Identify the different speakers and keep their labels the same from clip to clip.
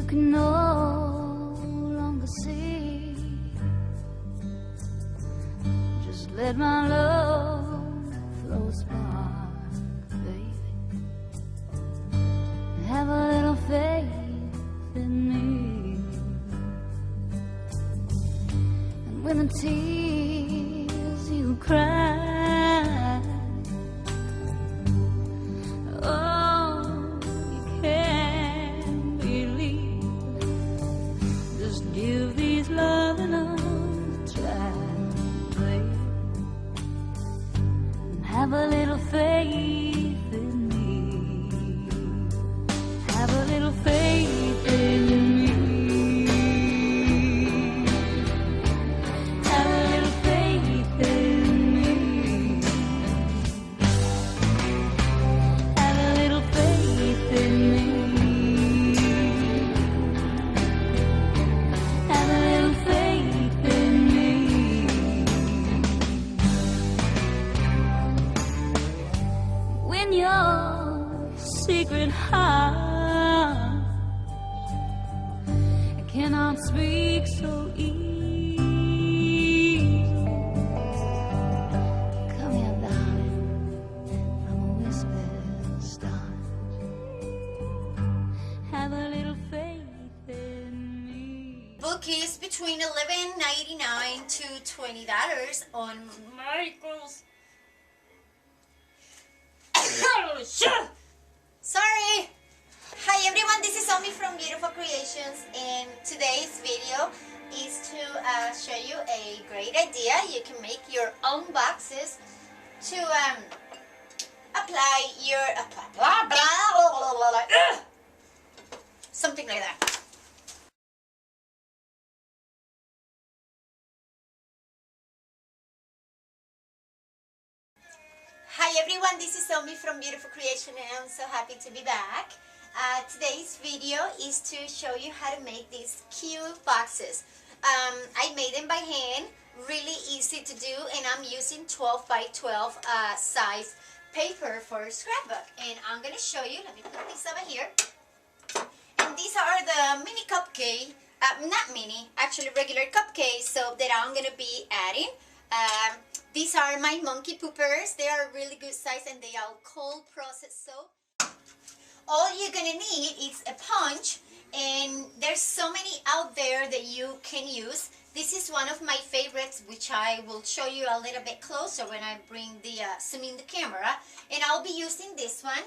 Speaker 1: can no longer see. Just let my love flow spark, baby. Have a little faith in me. And when the tears you cry, oh, you can't believe. Just give these loving arms a try, baby. And have a little faith in me. Have a little faith in me. Have a little faith in me. Have a little faith in me. Have a little faith in me. When your secret heart cannot speak so easy, come here, darling, from a whisper start. Have a little faith in me.
Speaker 2: Book is between $11.99 to $20 on Michael's. Sorry! Hi everyone, this is Omi from Beautiful Creations, and today's video is to show you a great idea. You can make your own boxes to apply your something like that. Hi everyone, this is Omi from Beautiful Creation, and I'm so happy to be back. Today's video is to show you how to make these cute boxes. I made them by hand, really easy to do, and I'm using 12 by 12 size paper for a scrapbook. And I'm going to show you, let me put this over here. And these are the mini cupcake, not mini, actually regular cupcakes, so that I'm going to be adding. These are my monkey poopers. They are really good size and they are cold processed soap. All you're gonna need is a punch, and there's so many out there that you can use. This is one of my favorites, which I will show you a little bit closer when I bring the zoom in the camera, and I'll be using this one.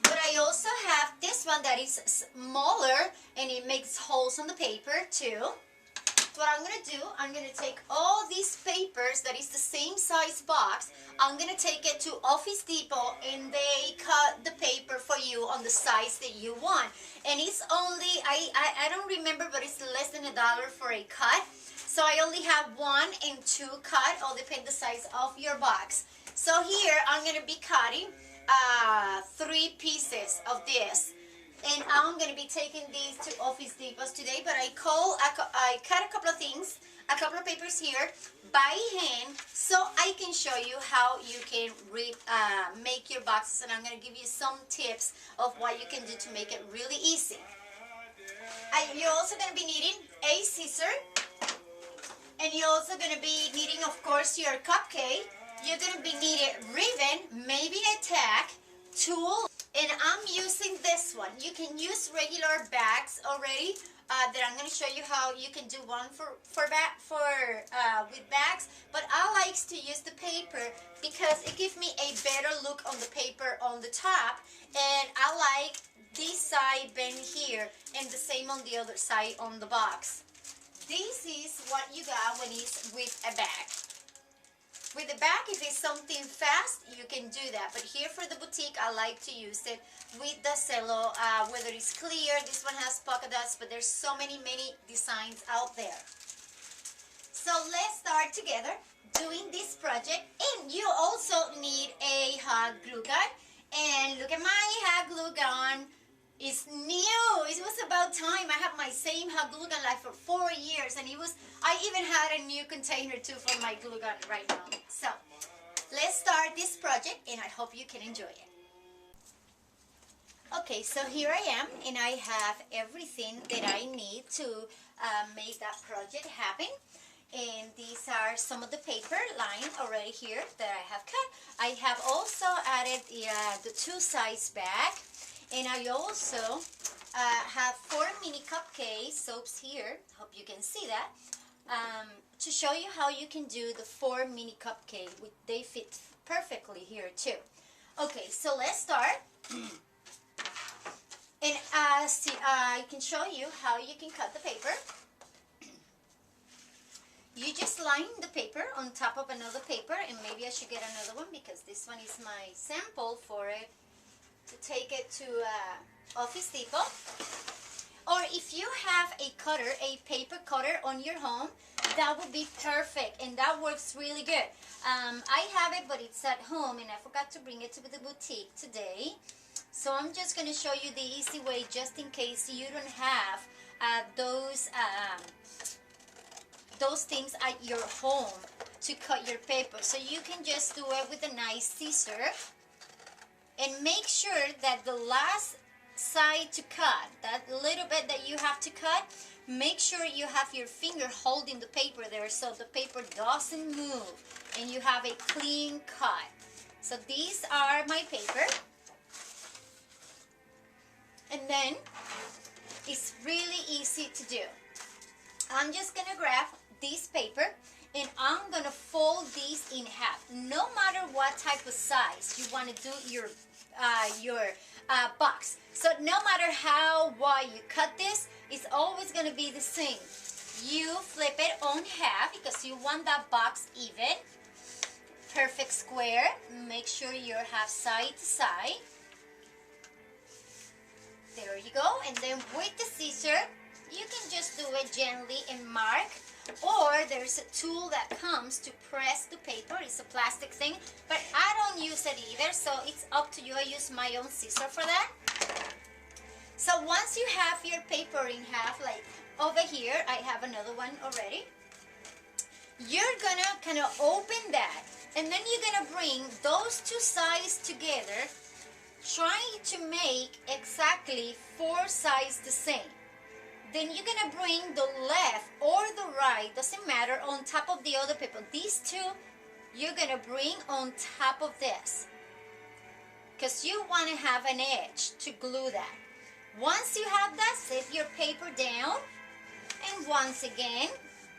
Speaker 2: But I also have this one that is smaller and it makes holes on the paper too. What I'm going to do, I'm going to take all these papers that is the same size box. I'm going to take it to Office Depot and they cut the paper for you on the size that you want. And it's only, I don't remember, but it's less than $1 for a cut. So I only have 1 and 2 cut, all depend the size of your box. So here I'm going to be cutting 3 pieces of this. And I'm going to be taking these to Office Depot today, but I cut a couple of things, a couple of papers here by hand, so I can show you how you can make your boxes, and I'm going to give you some tips of what you can do to make it really easy. You're also going to be needing a scissor, and you're also going to be needing, of course, your cupcake. You're going to be needing ribbon, maybe a tack, tool. And I'm using this one. You can use regular bags already. That I'm going to show you how you can do one with bags. But I like to use the paper because it gives me a better look on the paper on the top. And I like this side bend here and the same on the other side on the box. This is what you got when it's with a bag. With the bag, if it's something fast, you can do that. But here for the boutique, I like to use it with the cello, whether it's clear. This one has polka dots, but there's so many designs out there. So let's start together doing this project. And you also need a hot glue gun. And look at my hot glue gun. It's new. It was about time. I have my same hot glue gun like for 4 years, and I even had a new container too for my glue gun right now. So let's start this project, and I hope you can enjoy it. Okay, so here I am, and I have everything that I need to make that project happen. And these are some of the paper line already here that I have cut. I have also added the two-size bag, and I also have 4 mini cupcake soaps here. Hope you can see that. To show you how you can do the 4 mini cupcake. They fit perfectly here too. Okay, so let's start. And I can show you how you can cut the paper. You just line the paper on top of another paper, and maybe I should get another one because this one is my sample for it to take it to Office Depot. Or if you have a cutter, a paper cutter on your home, that would be perfect, and that works really good. I have it, but it's at home, and I forgot to bring it to the boutique today. So I'm just going to show you the easy way, just in case you don't have those things at your home to cut your paper. So you can just do it with a nice scissor, and make sure that the last side to cut, that little bit that you have to cut, make sure you have your finger holding the paper there so the paper doesn't move and you have a clean cut. So these are my paper, and then it's really easy to do. I'm just gonna grab this paper and I'm gonna fold these in half. No matter what type of size you want to do your box. So no matter how wide you cut this, it's always gonna be the same. You flip it on half because you want that box even, perfect square. Make sure you're half side to side. There you go. And then with the scissor, you can just do it gently and mark. Or there's a tool that comes to press the paper. It's a plastic thing, but I don't use it either, so it's up to you. I use my own scissor for that. So once you have your paper in half, like over here, I have another one already. You're gonna kind of open that, and then you're gonna bring those two sides together, trying to make exactly 4 sides the same. Then you're gonna bring the left or the right, doesn't matter, on top of the other paper. These two, you're gonna bring on top of this, because you want to have an edge to glue that. Once you have that, set your paper down, and once again,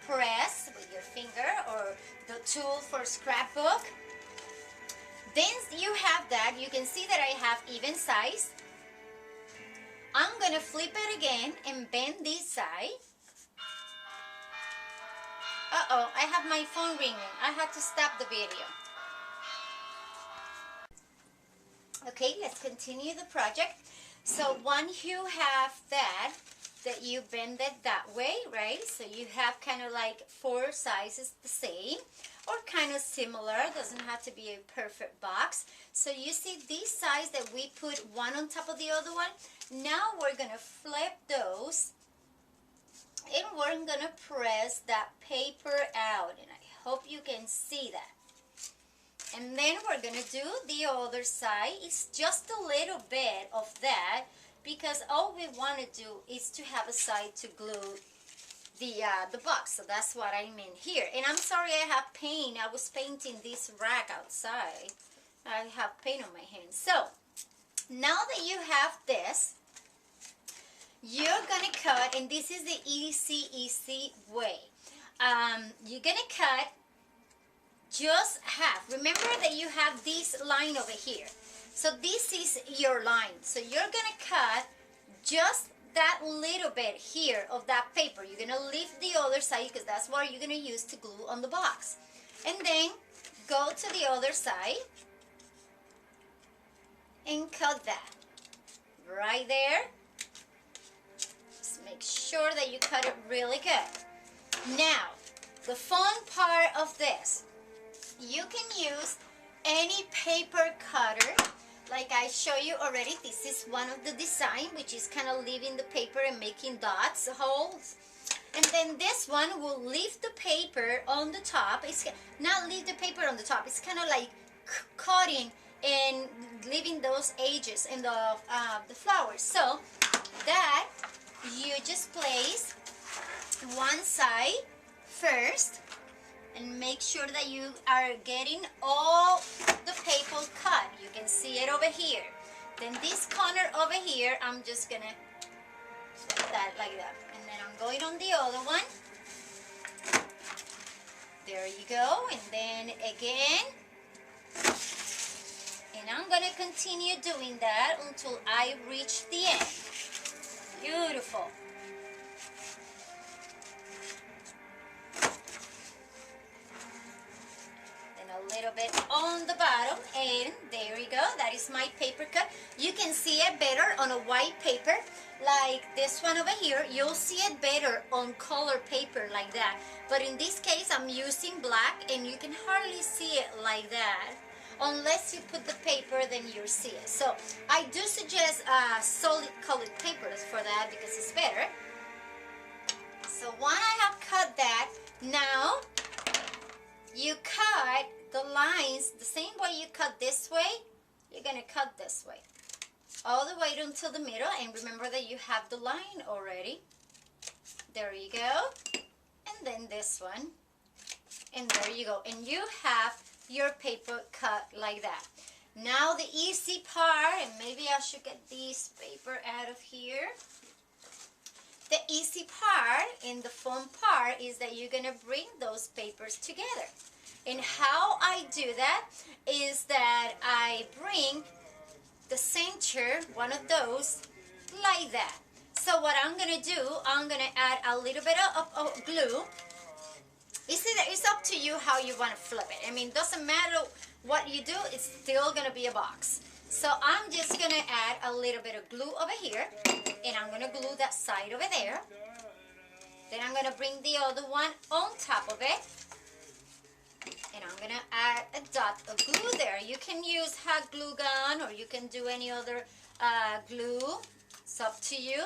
Speaker 2: press with your finger or the tool for scrapbook. Then you have that. You can see that I have even size. I'm gonna flip it again and bend this side. Uh-oh, I have my phone ringing. I had to stop the video. Okay, let's continue the project. So once you have that you bend it that way, right? So you have kind of like 4 sizes the same, or kind of similar. Doesn't have to be a perfect box. So you see these sides that we put one on top of the other one. Now we're gonna flip those, and we're gonna press that paper out, and I hope you can see that. And then we're gonna do the other side. It's just a little bit of that, because all we want to do is to have a side to glue the box. So that's what I mean here. And I'm sorry, I have paint. I was painting this rack outside. I have paint on my hands. So now that you have this, you're gonna cut, and this is the easy way. You're gonna cut just half. Remember that you have this line over here. So this is your line. So you're gonna cut just that little bit here of that paper. You're gonna leave the other side because that's what you're gonna use to glue on the box. And then go to the other side and cut that right there. Just make sure that you cut it really good. Now, the fun part of this, you can use any paper cutter. Like I show you already, this is one of the design, which is kind of leaving the paper and making dots, holes. And then this one will leave the paper on the top. It's not leave the paper on the top. It's kind of like cutting and leaving those edges and the flowers. So that you just place one side first and make sure that you are getting all the paper cut. You can see it over here. Then this corner over here, I'm just gonna set that like that. And then I'm going on the other one. There you go. And then again. And I'm gonna continue doing that until I reach the end. Beautiful. A little bit on the bottom, and there we go. That is my paper cut. You can see it better on a white paper like this one over here. You'll see it better on color paper like that, but in this case I'm using black and you can hardly see it like that unless you put the paper, then you'll see it. So I do suggest solid colored papers for that because it's better. So when I have cut that, now you cut the lines the same way you cut this way. You're gonna cut this way all the way until the middle, and remember that you have the line already. There you go. And then this one, and there you go, and you have your paper cut like that. Now the easy part, and maybe I should get this paper out of here. The easy part and the fun part is that you're gonna bring those papers together. And how I do that is that I bring the center, one of those, like that. So what I'm gonna do, I'm gonna add a little bit of glue. It's up to you how you want to flip it. I mean, doesn't matter what you do, it's still gonna be a box. So I'm just gonna add a little bit of glue over here, and I'm gonna glue that side over there. Then I'm gonna bring the other one on top of it. And I'm gonna add a dot of glue there. You can use hot glue gun or you can do any other glue. It's up to you.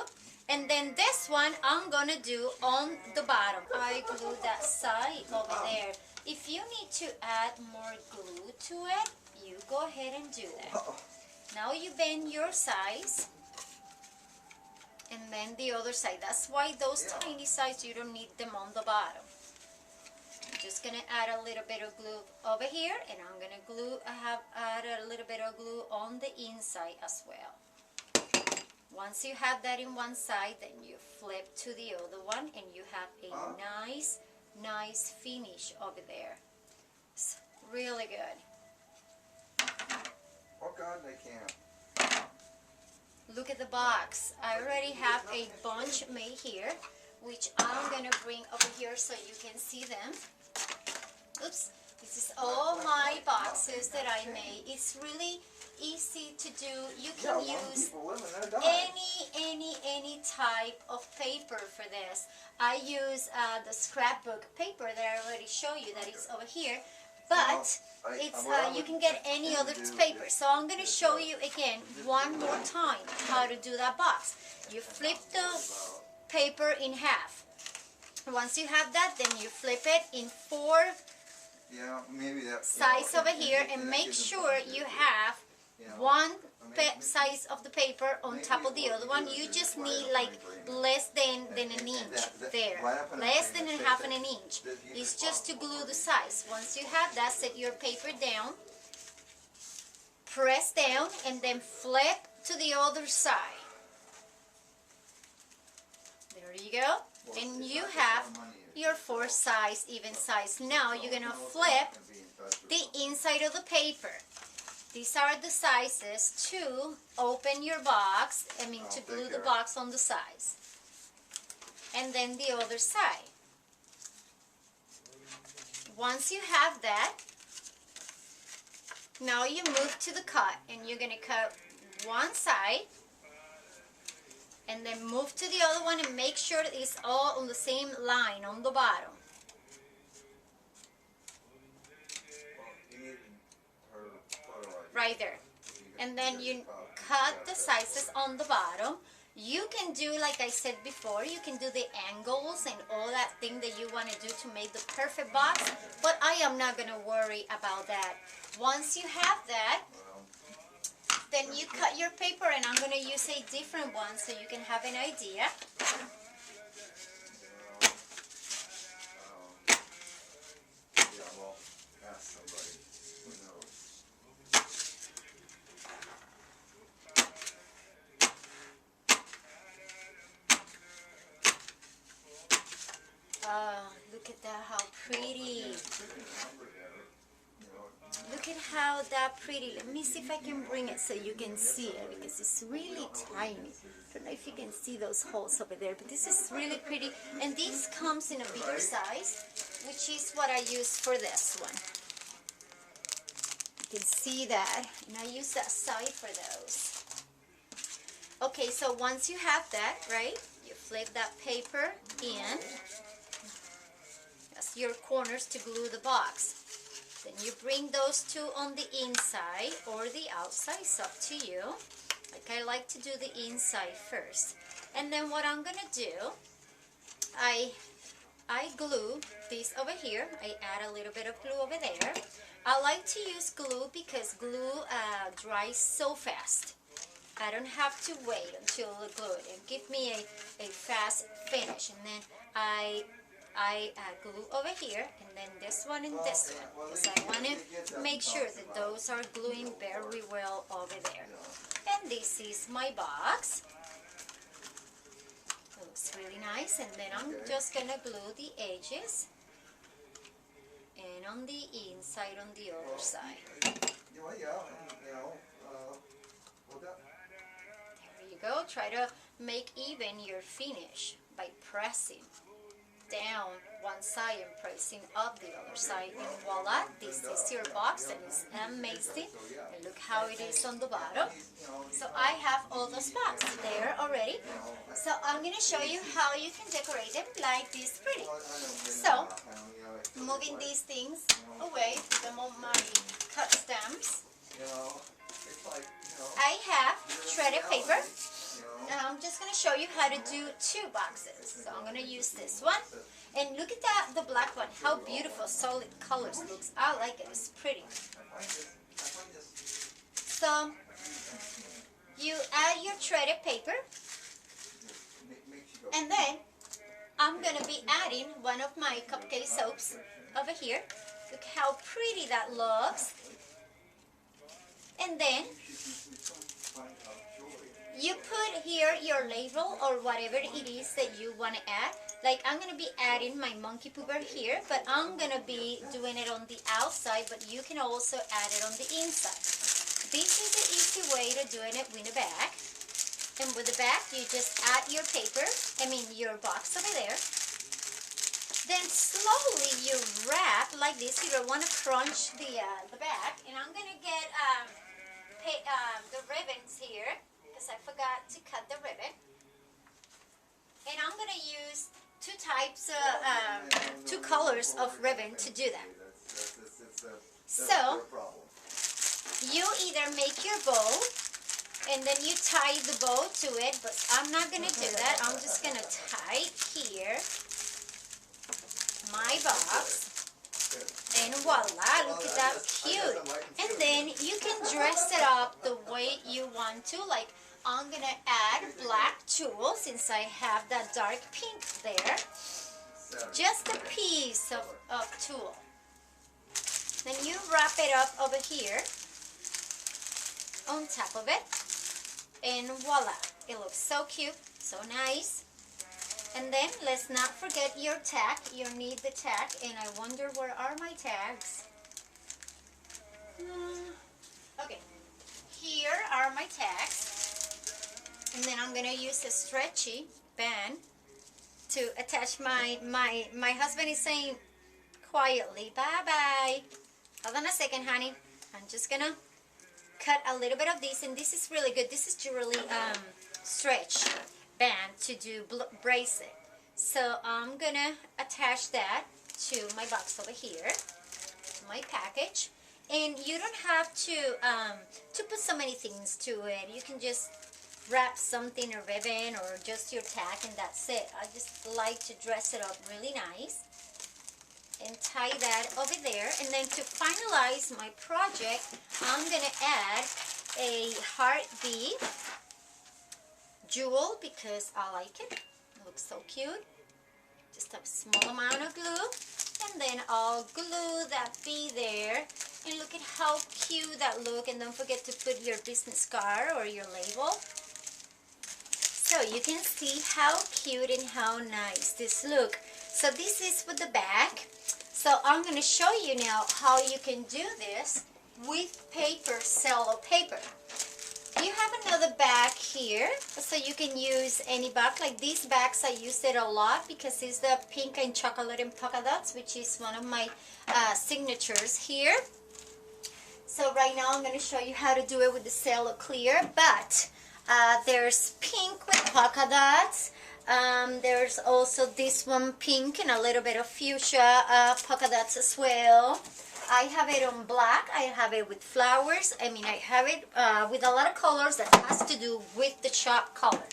Speaker 2: And then this one I'm gonna do on the bottom. I glue that side over there. If you need to add more glue to it, you go ahead and do that. Now you bend your sides. And then the other side. That's why those tiny sides, you don't need them on the bottom. I'm just gonna add a little bit of glue over here, and I'm gonna add a little bit of glue on the inside as well. Once you have that in one side, then you flip to the other one, and you have a nice finish over there. It's really good.
Speaker 3: Oh God, they can't.
Speaker 2: Look at the box. I already have a bunch made here, which I'm gonna bring over here so you can see them. Oops, this is all my boxes that I made. It's really easy to do. You can use any type of paper for this. I use the scrapbook paper that I already showed you that is over here, but it's you can get any other paper. So I'm going to show you again one more time how to do that box. You flip the paper in half. Once you have that, then you flip it in four sides over here, and make sure you have one size of the paper on top of the other one. You just need like less than an inch there, less than half an inch. It's just to glue the sides. Once you have that, set your paper down, press down, and then flip to the other side. There you go. And you have your four sides, even size. Now you're gonna flip the inside of the paper. These are the sizes to open your box, to glue the box on the sides. And then the other side. Once you have that, now you move to the cut, and you're gonna cut one side, and then move to the other one and make sure that it's all on the same line on the bottom. Right there. And then you cut the sizes on the bottom. You can do, like I said before, you can do the angles and all that thing that you want to do to make the perfect box, but I am not going to worry about that. Once you have that, you cut your paper, and I'm going to use a different one so you can have an idea.
Speaker 3: Yeah, well, ask somebody who knows.
Speaker 2: Look at that, how pretty.
Speaker 3: Number there, you know,
Speaker 2: Look at how that pretty. Let me see if I can bring it so you can see it, because it's really tiny. I don't know if you can see those holes over there, but this is really pretty. And this comes in a bigger size, which is what I use for this one. You can see that, and I use that side for those. Okay, so once you have that, right, you flip that paper in. That's your corners to glue the box. Then you bring those two on the inside or the outside, it's up to you. Like I like to do the inside first. And then what I'm gonna do, I glue this over here. I add a little bit of glue over there. I like to use glue because glue dries so fast. I don't have to wait until the glue it gives me a fast finish. And then I glue over here, and then this one and this one, because I want to make sure that those are gluing very well over there. And this is my box. It looks really nice, and then I'm just gonna glue the edges and on the inside on the other side.
Speaker 3: well, yeah, you know, well, that,
Speaker 2: There you go. Try to make even your finish by pressing down one side and pressing up the other side, and voila, this is your box, and it's amazing. And look how it is on the bottom. So I have all those boxes there already, so I'm going to show you how you can decorate them like this pretty. So moving these things away, the more my cut stamps,
Speaker 3: you know, it's like, you know,
Speaker 2: I have shredded paper. Now I'm just going to show you how to do two boxes. So I'm going to use this one. And look at that, the black one. How beautiful, solid colors looks. I like it. It's pretty. So you add your shredded paper. And then I'm going to be adding one of my cupcake soaps over here. Look how pretty that looks. And then you put here your label or whatever it is that you want to add. Like I'm going to be adding my monkey pooper here, but I'm going to be doing it on the outside, but you can also add it on the inside. This is the easy way to doing it with the back. And with the back, you just add your paper, your box over there. Then slowly you wrap like this. You don't want to crunch the back. And I'm going to get the ribbons here, because I forgot to cut the ribbon. And I'm going to use two colors of ribbon to do that. So you either make your bow and then you tie the bow to it, but I'm not going to do that. I'm just going to tie here my box, and voila, look at that, cute. And then you can dress it up the way you want to. Like I'm going to add black tulle since I have that dark pink there. Just a piece of tulle. Then you wrap it up over here on top of it. And voila, it looks so cute, so nice. And then let's not forget your tag. You need the tag, and I wonder where are my tags. Okay, here are my tags. And then I'm gonna use a stretchy band to attach my husband is saying quietly, bye-bye. Hold on a second, honey. I'm just gonna cut a little bit of this, and this is really good. This is really stretch band to do bracelet. So I'm gonna attach that to my box over here, my package. And you don't have to put so many things to it. You can just wrap something, a ribbon, or just your tag, and that's it. I just like to dress it up really nice and tie that over there. And then to finalize my project, I'm gonna add a heart bead jewel because I like it. It looks so cute. Just a small amount of glue, and then I'll glue that bead there. And look at how cute that look. And don't forget to put your business card or your label. So you can see how cute and how nice this look. So this is with the back. So I'm going to show you now how you can do this with paper, cello paper. You have another bag here, so you can use any bag. Like these bags, I use it a lot because it's the pink and chocolate and polka dots, which is one of my signatures here. So right now I'm going to show you how to do it with the cello clear, but there's pink with polka dots. There's also this one pink and a little bit of fuchsia polka dots as well. I have it on black, I have it with flowers, I have it with a lot of colors that has to do with the chalk color.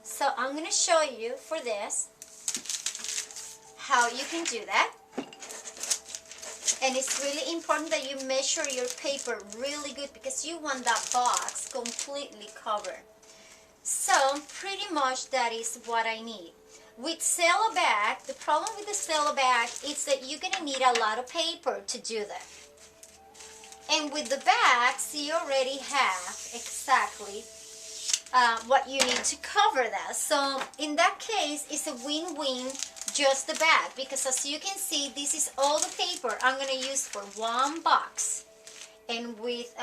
Speaker 2: So I'm going to show you for this how you can do that. And it's really important that you measure your paper really good because you want that box completely covered. So pretty much that is what I need. With cello bag, the problem with the cello bag is that you're going to need a lot of paper to do that. And with the bags, you already have exactly what you need to cover that. So in that case, it's a win-win just the bag, because as you can see, this is all the paper I'm going to use for one box. And with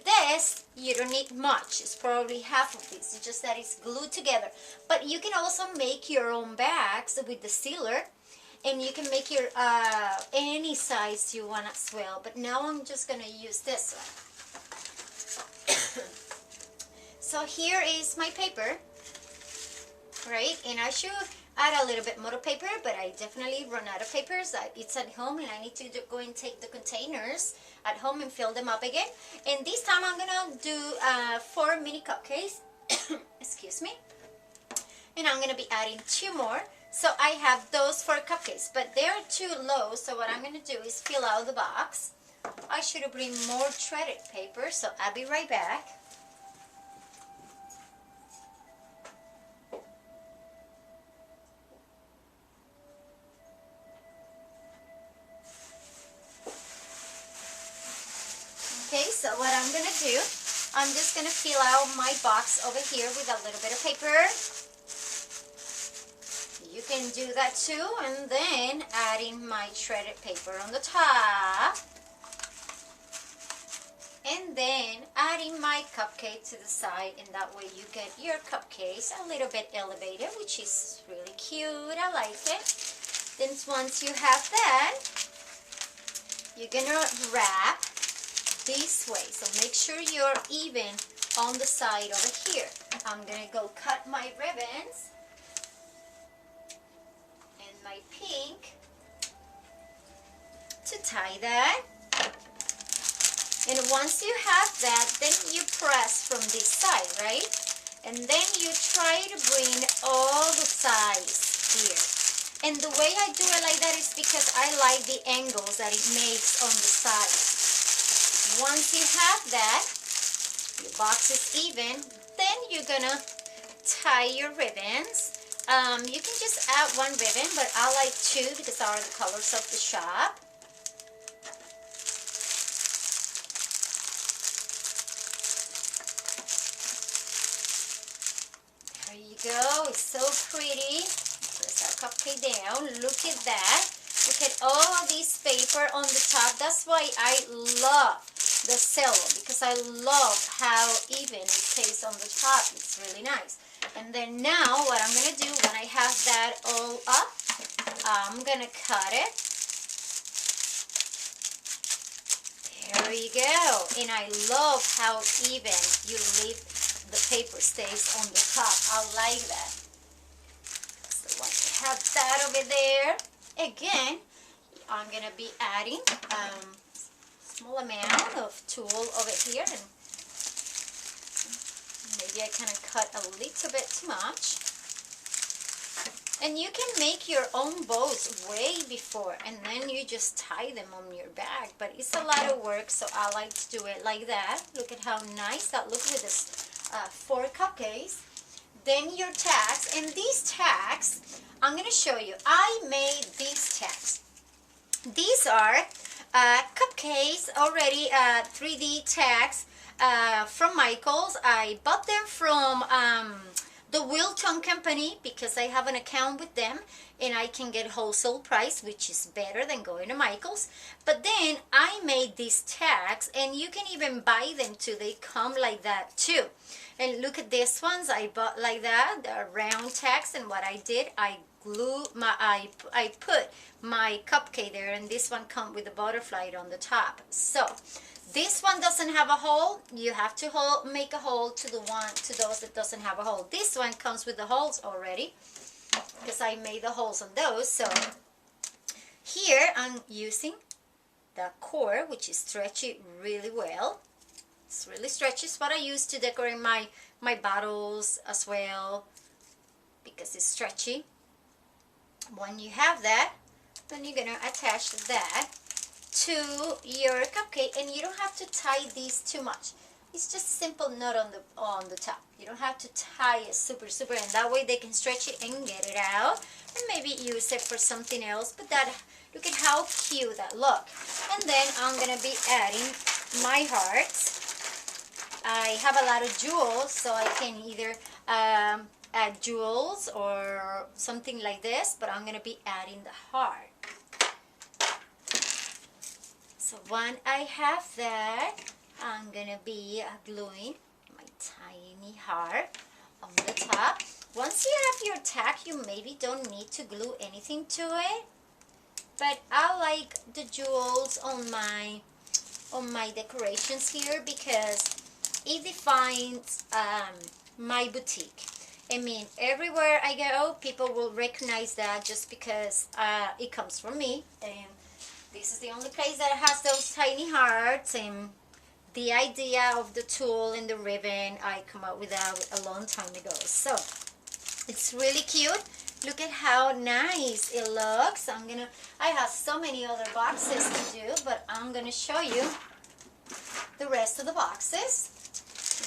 Speaker 2: this, you don't need much. It's probably half of this. It's just that it's glued together. But you can also make your own bags with the sealer. And you can make your any size you want as well. But now I'm just going to use this one. So here is my paper. Right? And I should add a little bit more paper, but I definitely run out of papers. It's at home and I need to go and take the containers at home and fill them up again. And this time I'm gonna do 4 mini cupcakes. Excuse me. And I'm gonna be adding 2 more. So I have those 4 cupcakes, but they're too low. So what I'm gonna do is fill out the box. I should bring more shredded paper, so I'll be right back. Okay, so what I'm going to do, I'm just going to fill out my box over here with a little bit of paper. You can do that too, and then adding my shredded paper on the top. And then adding my cupcake to the side, and that way you get your cupcakes a little bit elevated, which is really cute. I like it. Then once you have that, you're going to wrap this way, so make sure you're even on the side over here. I'm gonna go cut my ribbons and my pink to tie that. And once you have that, then you press from this side, right? And then you try to bring all the sides here. And the way I do it like that is because I like the angles that it makes on the sides. Once you have that, your box is even, then you're gonna tie your ribbons. You can just add 1 ribbon, but I like 2 because they are the colors of the shop. There you go, it's so pretty. Press our cupcake down, look at that. Look at all this paper on the top. That's why I love the cello, because I love how even it stays on the top. It's really nice. And then now what I'm going to do when I have that all up, I'm going to cut it. There you go. And I love how even you leave the paper stays on the top. I like that. So once I have that over there, again, I'm going to be adding small amount of tulle over here, and maybe I kind of cut a little bit too much. And you can make your own bows way before, and then you just tie them on your bag. But it's a lot of work, so I like to do it like that. Look at how nice that looks with this 4 cupcakes. Then your tags, and these tags, I'm going to show you. I made these tags. These are cupcakes, already 3D tags from Michaels. I bought them from the Wilton Company because I have an account with them and I can get wholesale price, which is better than going to Michaels. But then I made these tags, and you can even buy them too. They come like that too. And look at these ones I bought like that. They're round tags, and what I did, I put my cupcake there, and this one comes with a butterfly on the top. So this one doesn't have a hole. You have to make a hole to those that doesn't have a hole. This one comes with the holes already because I made the holes on those. So here I'm using the core, which is stretchy really well. It's really stretchy. It's what I use to decorate my bottles as well because it's stretchy. When you have that, then you're gonna attach that to your cupcake, and you don't have to tie these too much. It's just a simple knot on the top. You don't have to tie it super, and that way they can stretch it and get it out, and maybe use it for something else. But look at how cute that look. And then I'm gonna be adding my hearts. I have a lot of jewels, so I can either add jewels or something like this, but I'm gonna be adding the heart. So when I have that, I'm gonna be gluing my tiny heart on the top. Once you have your tag, you maybe don't need to glue anything to it, but I like the jewels on my decorations here because it defines my boutique. I mean, everywhere I go, people will recognize that just because it comes from me. And this is the only place that has those tiny hearts. And the idea of the tulle and the ribbon, I come up with that a long time ago. So it's really cute. Look at how nice it looks. I have so many other boxes to do, but I'm gonna show you the rest of the boxes.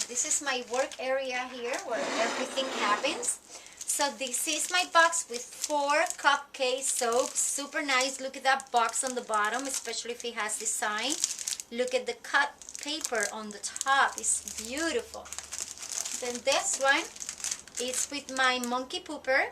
Speaker 2: This is my work area here where everything happens. So this is my box with 4 cupcakes, so super nice. Look at that box on the bottom, especially if it has design. Look at the cut paper on the top, it's beautiful. Then this one is with my monkey pooper.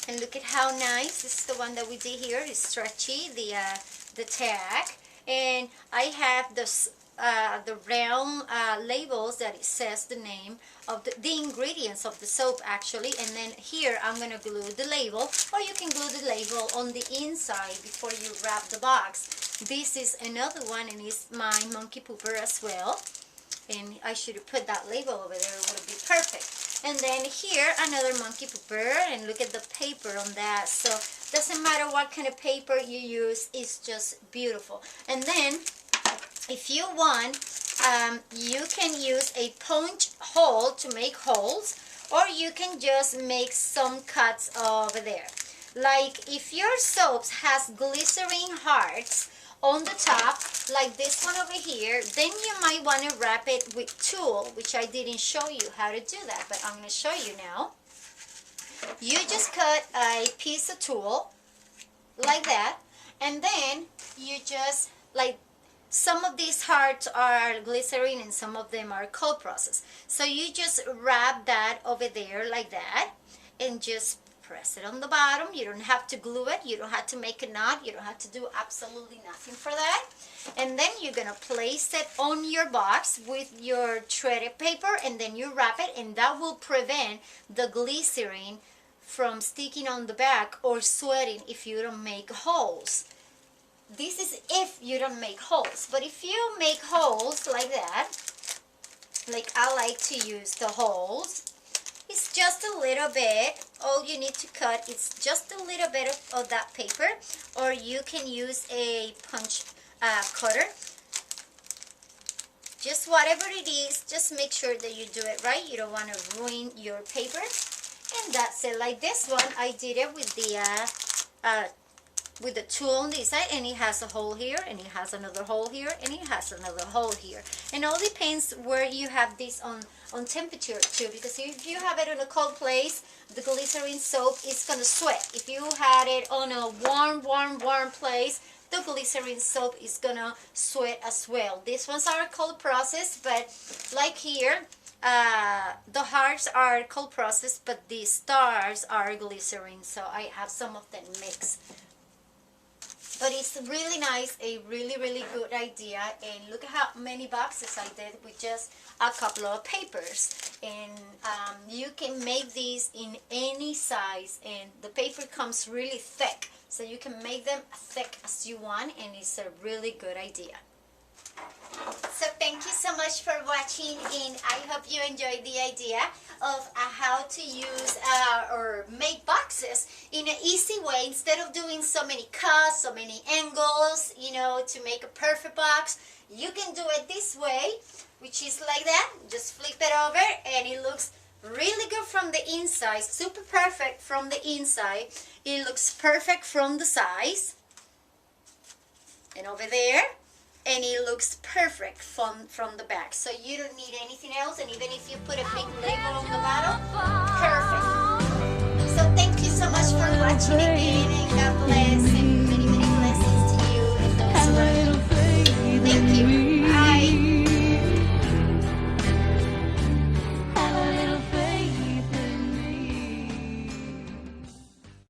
Speaker 2: And look at how nice. This is the one that we did here. It's stretchy, the tag. And I have the round labels that it says the name of the ingredients of the soap actually, and then here I'm gonna glue the label, or you can glue the label on the inside before you wrap the box. This is another one, and it's my monkey pooper as well, and I should have put that label over there. It would be perfect. And then here another monkey pooper, and look at the paper on that. So doesn't matter what kind of paper you use, it's just beautiful. And then if you want, you can use a punch hole to make holes, or you can just make some cuts over there. Like if your soaps has glycerin hearts on the top, like this one over here, then you might want to wrap it with tulle, which I didn't show you how to do that, but I'm going to show you now. You just cut a piece of tulle like that, and then you just, like, some of these hearts are glycerin and some of them are cold process. So you just wrap that over there like that and just press it on the bottom. You don't have to glue it. You don't have to make a knot. You don't have to do absolutely nothing for that. And then you're going to place it on your box with your shredded paper, and then you wrap it, and that will prevent the glycerin from sticking on the back or sweating if you don't make holes. This is if you don't make holes, but if you make holes like that, like I like to use the holes, it's just a little bit. All you need to cut is just a little bit of that paper, or you can use a punch cutter. Just whatever it is, just make sure that you do it right. You don't want to ruin your paper. And that's it. Like this one, I did it with the tool on this side, and it has a hole here, and it has another hole here, and it has another hole here. And all depends where you have this on temperature too, because if you have it in a cold place, the glycerin soap is gonna sweat. If you had it on a warm place, the glycerin soap is gonna sweat as well. These ones are cold process, but like here, the hearts are cold process, but the stars are glycerin, so I have some of them mixed. But it's really nice, a really good idea. And look at how many boxes I did with just a couple of papers. And you can make these in any size, and the paper comes really thick, so you can make them thick as you want, and it's a really good idea. So thank you so much for watching, and I hope you enjoyed the idea of how to use or make boxes in an easy way, instead of doing so many cuts, so many angles, you know, to make a perfect box. You can do it this way, which is like that. Just flip it over, and it looks really good from the inside, super perfect from the inside. It looks perfect from the sides, and over there. And it looks perfect from the back, so you don't need anything else. And even if you put a big label on the bottom, perfect. So thank you so much for watching again, and God bless.